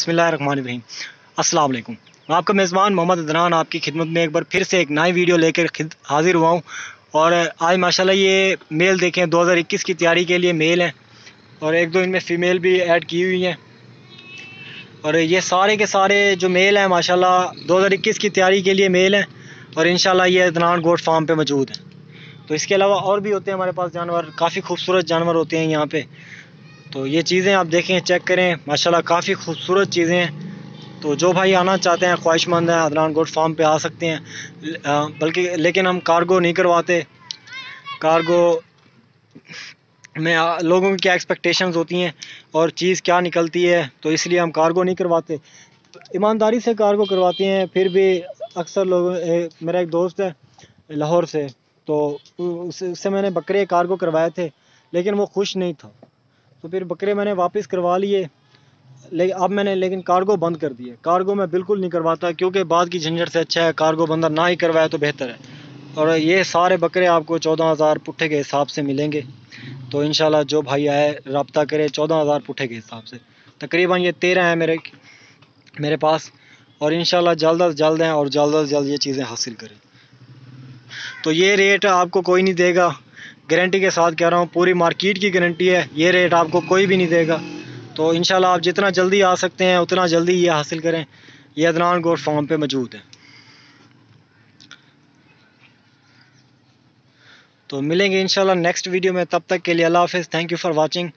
बिस्मिल्लाहिर्रहमानिर्रहीम। अस्सलाम वालेकुम। मैं आपका मेज़बान मोहम्मद अदनान आपकी खिदमत में एक बार फिर से एक नई वीडियो लेकर हाज़िर हुआ हूँ। और आज माशाल्लाह ये मेल देखें 2021 की तैयारी के लिए मेल हैं और एक दो इनमें फ़ीमेल भी ऐड की हुई हैं। और ये सारे के सारे जो मेल हैं माशाल्लाह 2021 की तैयारी के लिए मेल हैं और इंशाल्लाह ये अदनान गोट फार्म पे मौजूद हैं। तो इसके अलावा और भी होते हैं हमारे पास जानवर, काफ़ी खूबसूरत जानवर होते हैं यहाँ पे। तो ये चीज़ें आप देखें, चेक करें, माशाल्लाह काफ़ी खूबसूरत चीज़ें हैं। तो जो भाई आना चाहते हैं, ख्वाहिशमंद हैं, अदनान गोट फार्म पे आ सकते हैं। बल्कि लेकिन हम कार्गो नहीं करवाते। कार्गो में लोगों की क्या एक्सपेक्टेशंस होती हैं और चीज़ क्या निकलती है, तो इसलिए हम कार्गो नहीं करवाते। ईमानदारी से कार्गो करवाते हैं। फिर भी अक्सर लोग, मेरा एक दोस्त है लाहौर से, तो उससे मैंने बकरे कार्गो करवाए थे, लेकिन वो खुश नहीं था। तो फिर बकरे मैंने वापस करवा लिए, लेकिन कार्गो बंद कर दिए। कार्गो मैं बिल्कुल नहीं करवाता, क्योंकि बाद की झंझट से अच्छा है कार्गो बंदा ना ही करवाए तो बेहतर है। और ये सारे बकरे आपको 14,000 पुट्ठे के हिसाब से मिलेंगे। तो इंशाल्लाह जो भाई आए रब्ता करे 14,000 पुट्ठे के हिसाब से। तकरीबन ये 13 हैं मेरे पास, और इंशाल्लाह जल्द अज जल्द हैं और जल्द अज जल्द ये चीज़ें हासिल करें। तो ये रेट आपको कोई नहीं देगा, गारंटी के साथ कह रहा हूँ, पूरी मार्केट की गारंटी है। ये रेट आपको कोई भी नहीं देगा। तो इंशाल्लाह आप जितना जल्दी आ सकते हैं उतना जल्दी ये हासिल करें। ये अदनान गोट फार्म पे मौजूद है। तो मिलेंगे इंशाल्लाह नेक्स्ट वीडियो में। तब तक के लिए अल्लाह हाफिज़। Thank you for watching.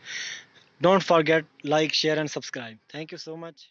Don't forget like, share and subscribe. Thank you so much.